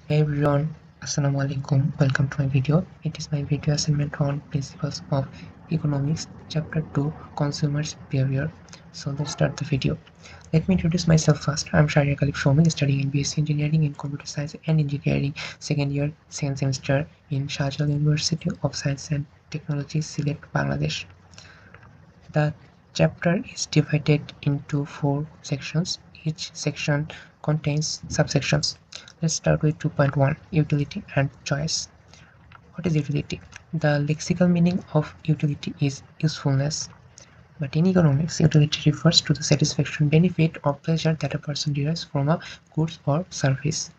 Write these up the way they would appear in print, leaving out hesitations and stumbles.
Hey everyone, Assalamu alaikum. Welcome to my video. It is my video assignment on Principles of Economics, Chapter 2, Consumers Behavior. So let's start the video. Let me introduce myself first. I'm Shahriar Galib Sowmik, studying in BSc Engineering in Computer Science and Engineering, second year, second semester in Shahriar University of Science and Technology, Sylhet, Bangladesh. The chapter is divided into 4 sections. Each section contains subsections. Let's start with 2.1, Utility and Choice. What is utility? The lexical meaning of utility is usefulness. But in economics, utility refers to the satisfaction, benefit, or pleasure that a person derives from a goods or service.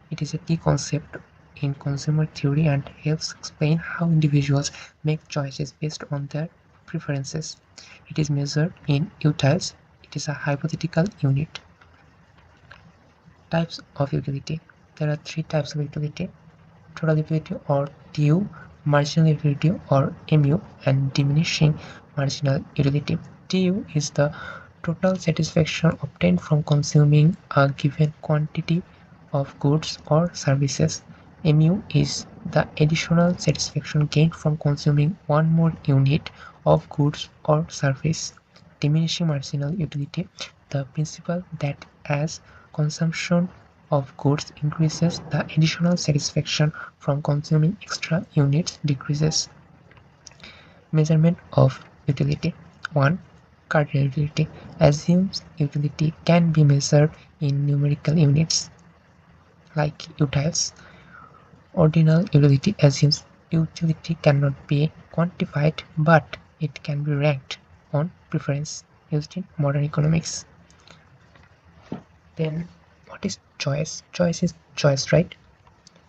It is a key concept in consumer theory and helps explain how individuals make choices based on their preferences. It is measured in utiles. It is a hypothetical unit. Types of utility. There are 3 types of utility: total utility or TU, marginal utility or MU, and diminishing marginal utility. TU is the total satisfaction obtained from consuming a given quantity of goods or services. MU is the additional satisfaction gained from consuming one more unit of goods or service. Diminishing marginal utility, the principle that as consumption of goods increases, the additional satisfaction from consuming extra units decreases. Measurement of utility. 1. Cardinal utility assumes utility can be measured in numerical units, like utiles. Ordinal utility assumes utility cannot be quantified, but it can be ranked on preference, used in modern economics. Then, what is choice? Choice is choice, right?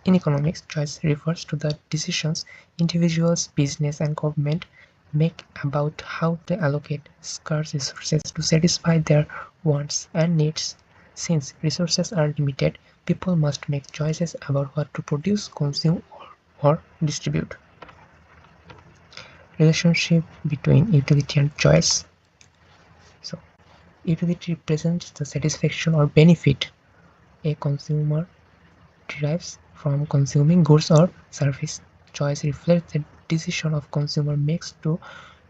In economics, choice refers to the decisions individuals, business, and government make about how they allocate scarce resources to satisfy their wants and needs. Since resources are limited, people must make choices about what to produce, consume, or distribute. Relationship between utility and choice. So, utility represents the satisfaction or benefit a consumer derives from consuming goods or service. Choice reflects the decision of consumer makes to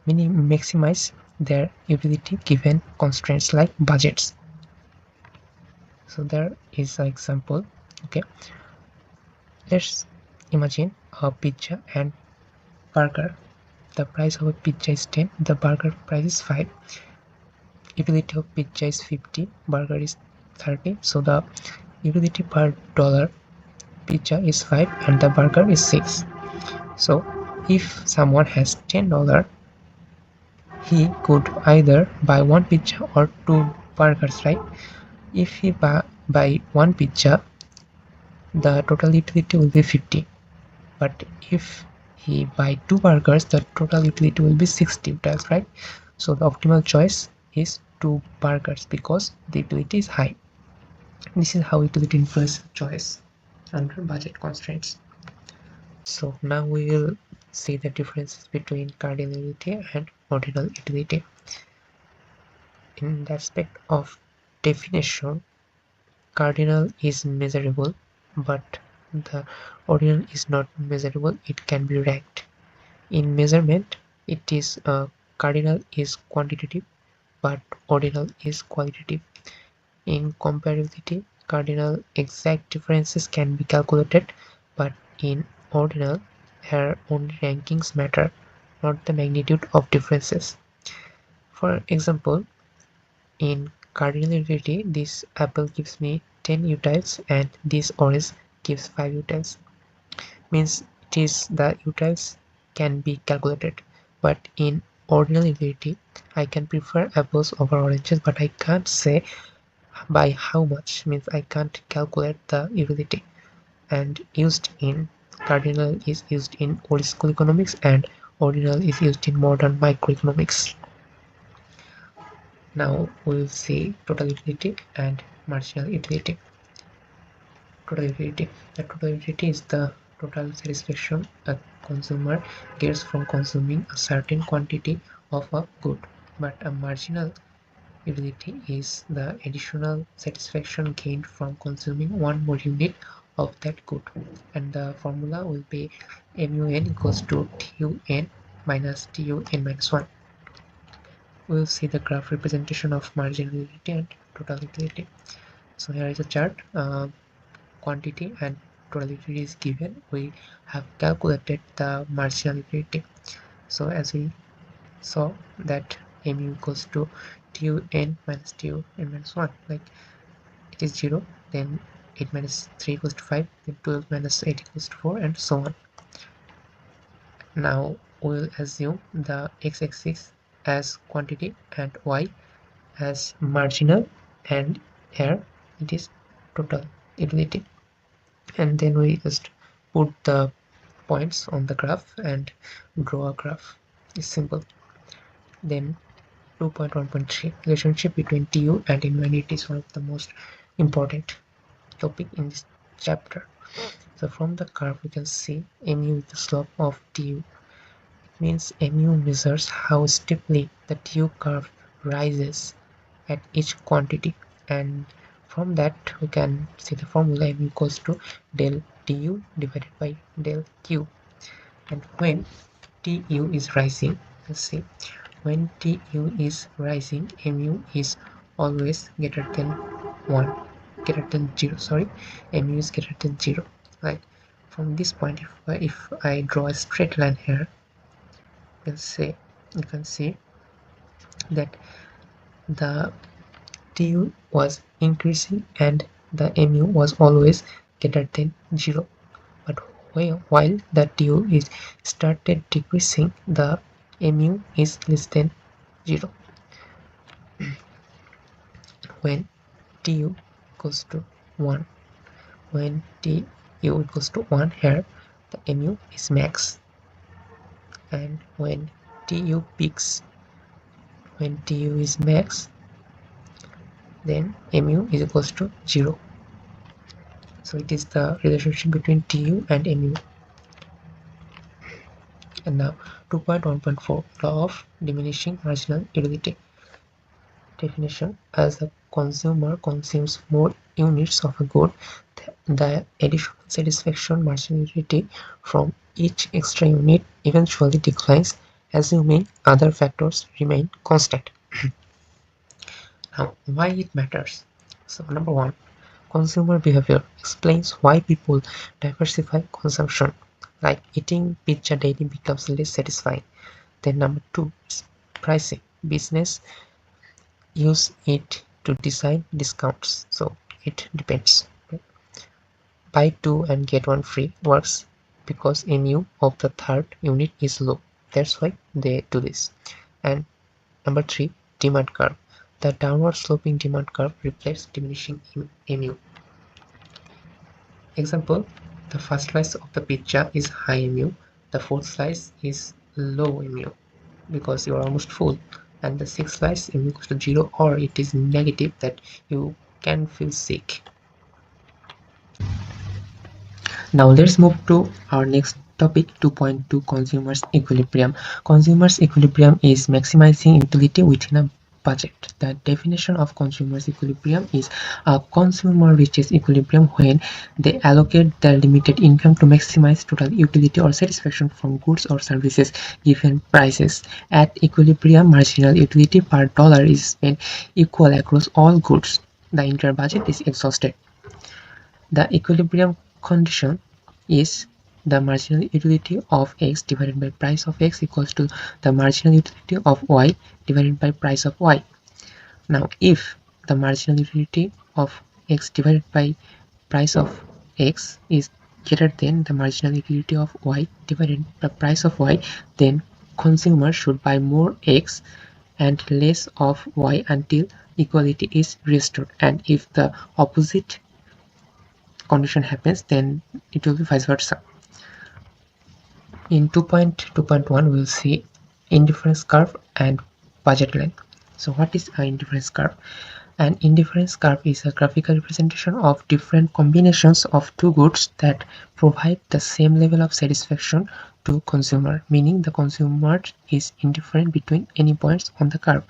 maximize their utility given constraints like budgets. So there is an example. Okay, let's imagine a pizza and burger. The price of a pizza is 10, the burger price is 5. Utility of pizza is 50, burger is 30. So the utility per dollar pizza is 5 and the burger is 6. So if someone has $10, he could either buy one pizza or two burgers, right? If he buy one pizza, the total utility will be 50. But if he buy two burgers, the total utility will be 60, right? So the optimal choice is two burgers because the utility is high. This is how utility influences choice under budget constraints. So now we will see the differences between cardinal utility and ordinal utility. In the aspect of definition, cardinal is measurable, but the ordinal is not measurable. It can be ranked. In measurement, it is cardinal is quantitative, but ordinal is qualitative. In comparability, cardinal exact differences can be calculated, but in ordinal, here only rankings matter, not the magnitude of differences. For example, in cardinal utility, this apple gives me 10 utiles and this orange gives 5 utiles. Means it is the utiles can be calculated, but in ordinal utility, I can prefer apples over oranges, but I can't say by how much. Means I can't calculate the utility. And used in cardinal is used in old school economics and ordinal is used in modern microeconomics. Now we will see total utility and marginal utility. Total utility. The total utility is the total satisfaction a consumer gets from consuming a certain quantity of a good, but a marginal utility is the additional satisfaction gained from consuming one more unit of that good, and the formula will be mun equals to tun minus tun minus 1. We'll see the graph representation of marginal utility and total utility. So here is a chart. Quantity and total utility is given. We have calculated the marginal utility. So as we saw that mu equals to tun minus tun minus 1, like it is 0, then 8 minus 3 equals to 5, then 12 minus 8 equals to 4, and so on. Now we'll assume the x-axis as quantity and y as marginal, and here it is total utility, and then we just put the points on the graph and draw a graph. It's simple. Then 2.1.3 relationship between TU and infinity is one of the most important topic in this chapter. So from the curve we can see mu is the slope of TU. It means mu measures how steeply the TU curve rises at each quantity, and from that we can see the formula mu equals to del TU divided by del Q. And when TU is rising, let's see, when TU is rising, mu is always greater than 1, greater than 0, sorry, mu is greater than 0. Like from this point, if I draw a straight line here, you can see that the TU was increasing and the mu was always greater than 0. But while the TU is started decreasing, the mu is less than 0. When TU equals to 1, when TU equals to 1, here the mu is max, and when TU peaks, when TU is max, then mu is equals to 0. So it is the relationship between TU and mu. And now 2.1.4 law of diminishing marginal utility. Definition: as the consumer consumes more units of a good, the additional satisfaction marginal utility from each extra unit eventually declines, assuming other factors remain constant. Now, why it matters? So, number one, consumer behavior explains why people diversify consumption, like eating pizza daily becomes less satisfying. Then number two is pricing. Business use it to design discounts, so it depends. Buy two and get one free works because mu of the third unit is low. That's why they do this. And number three, demand curve. The downward sloping demand curve reflects diminishing mu. Example: the first slice of the pizza is high mu, the fourth slice is low mu because you are almost full, and the sixth slice mu equals to 0, or it is negative that you can feel sick. Now let's move to our next topic, 2.2, consumers equilibrium. Consumers equilibrium is maximizing utility within a budget. The definition of consumers equilibrium is a consumer reaches equilibrium when they allocate their limited income to maximize total utility or satisfaction from goods or services given prices. At equilibrium, marginal utility per dollar is spent equal across all goods. The entire budget is exhausted. The equilibrium condition is the marginal utility of x divided by price of x equals to the marginal utility of y divided by price of y. Now, if the marginal utility of x divided by price of x is greater than the marginal utility of y divided by price of y, then consumer should buy more x and less of y until equality is restored. And if the opposite condition happens, then it will be vice versa. In 2.2.1 we will see indifference curve and budget line. So what is an indifference curve? An indifference curve is a graphical representation of different combinations of two goods that provide the same level of satisfaction to consumer, meaning the consumer is indifferent between any points on the curve.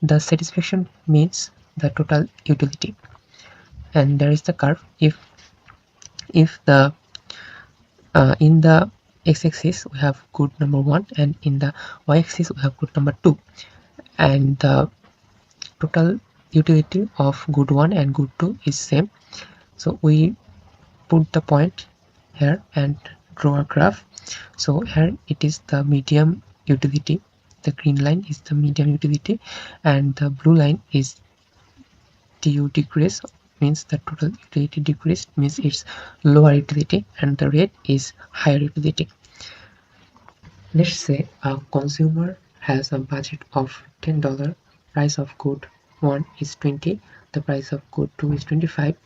The satisfaction means the total utility. And there is the curve. If if the in the x-axis we have good number 1 and in the y-axis we have good number 2, and the total utility of good 1 and good 2 is same. So we put the point here and draw a graph. So here it is the medium utility, the green line is the medium utility, and the blue line is TU decrease, means the total utility decreased, means it's lower utility, and the red is higher utility. Let's say a consumer has a budget of $10, price of good 1 is 20, the price of good 2 is 25.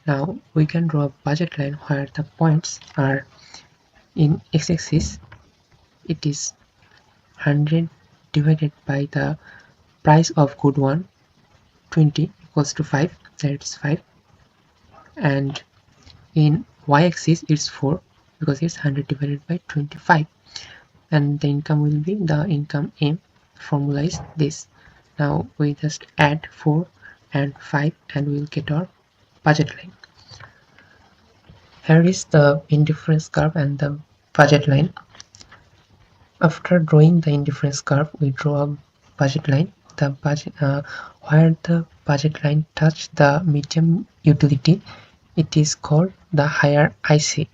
Now we can draw a budget line where the points are in x-axis. It is 100 divided by the price of good 1, 20 equals to 5, that is 5, and in y-axis it's 4 because it's 100 divided by 25, and the income will be the income M. Formula is this. Now we just add 4 and 5 and we'll get our budget line. Here is the indifference curve and the budget line. After drawing the indifference curve, we draw a budget line. The budget where the budget line touch the medium utility, it is called the higher IC,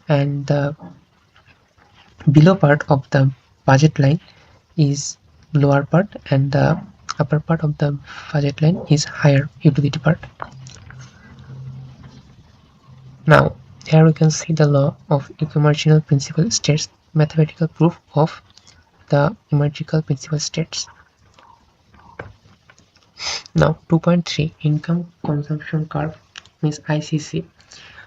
and the below part of the budget line is lower part, and the upper part of the budget line is higher utility part. Now here we can see the law of emergential principal states, mathematical proof of the emergential principal states. Now 2.3 income consumption curve, means ICC.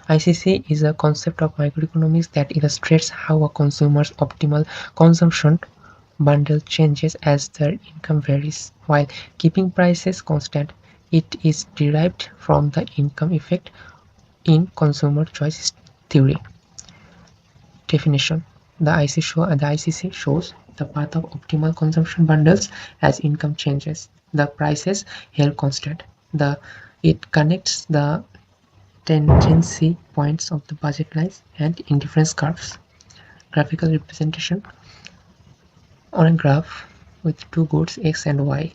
ICC is a concept of microeconomics that illustrates how a consumer's optimal consumption bundle changes as their income varies while keeping prices constant. It is derived from the income effect in consumer choice theory. Definition: the ICC shows the path of optimal consumption bundles as income changes, the prices held constant. It connects the tangency points of the budget lines and indifference curves. Graphical representation: on a graph with two goods x and y,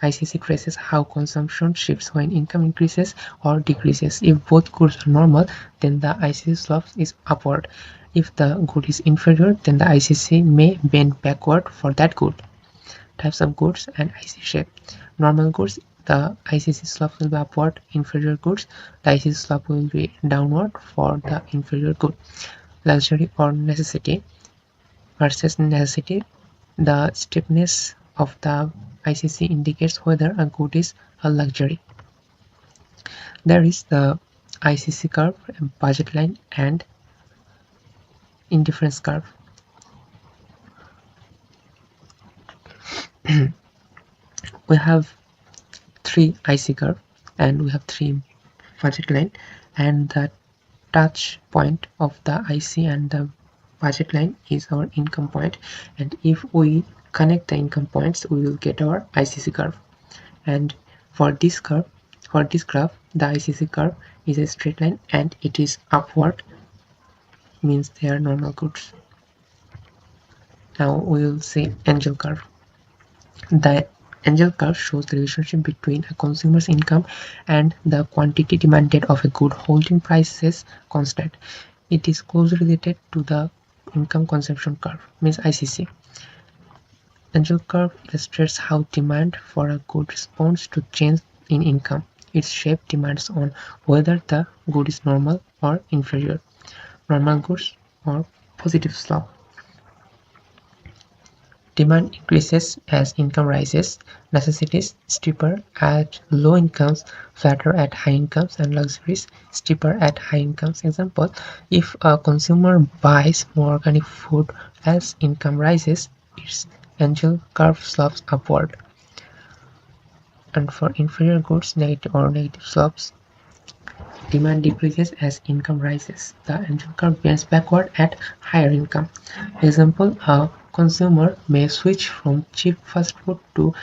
ICC traces how consumption shifts when income increases or decreases. If both goods are normal, then the ICC slope is upward. If the good is inferior, then the ICC may bend backward for that good. Types of goods and ICC shape. Normal goods, the ICC slope will be upward. Inferior goods, the ICC slope will be downward for the inferior good. Luxury or necessity versus necessity. The steepness of the ICC indicates whether a good is a luxury. There is the ICC curve, budget line, and indifference curve. We have 3 IC curve and we have 3 budget line, and the touch point of the IC and the budget line is our income point, and if we connect the income points we will get our ICC curve. And for this graph, the ICC curve is a straight line and it is upward, means they are normal goods. Now we will see angel curve. The angel curve shows the relationship between a consumer's income and the quantity demanded of a good, holding prices constant. It is closely related to the income consumption curve, means ICC. Angel curve illustrates how demand for a good responds to change in income. Its shape depends on whether the good is normal or inferior, normal goods or positive slope. Demand increases as income rises, necessities steeper at low incomes, flatter at high incomes, and luxuries steeper at high incomes. Example: if a consumer buys more organic food as income rises, its angel curve slopes upward. And for inferior goods, negative slopes, demand decreases as income rises. The angel curve bends backward at higher income. Example: a consumer may switch from cheap fast food to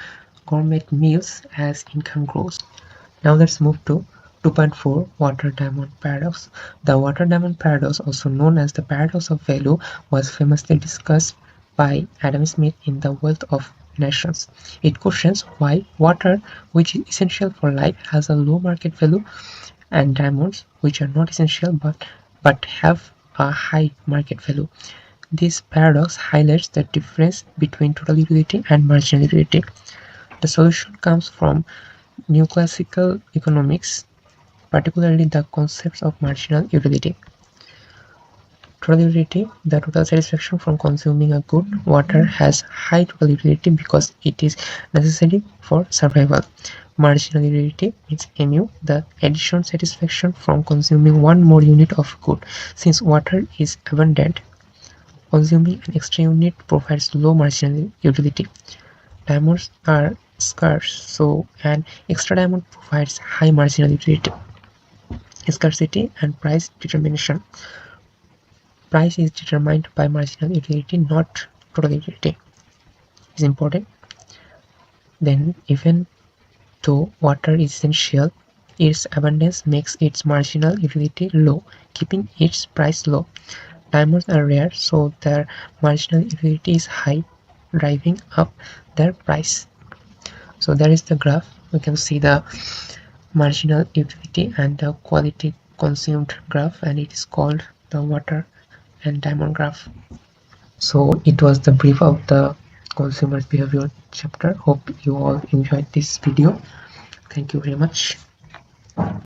gourmet meals as income grows. Now let's move to 2.4 Water Diamond Paradox. The water diamond paradox, also known as the paradox of value, was famously discussed by Adam Smith in The Wealth of Nations. It questions why water, which is essential for life, has a low market value, and diamonds, which are not essential but have a high market value. This paradox highlights the difference between total utility and marginal utility. The solution comes from neoclassical economics, particularly the concepts of marginal utility. Total utility, the total satisfaction from consuming a good. Water has high total utility because it is necessary for survival. Marginal utility means mu, the additional satisfaction from consuming one more unit of good. Since water is abundant, consuming an extra unit provides low marginal utility. Diamonds are scarce, so an extra diamond provides high marginal utility. Scarcity and price determination. Price is determined by marginal utility, not total utility. Is important. Then, even though water is essential, its abundance makes its marginal utility low, keeping its price low. Diamonds are rare, so their marginal utility is high, driving up their price. So there is the graph. We can see the marginal utility and the quality consumed graph, and it is called the water and diamond graph. So it was the brief of the consumer behavior chapter. Hope you all enjoyed this video. Thank you very much.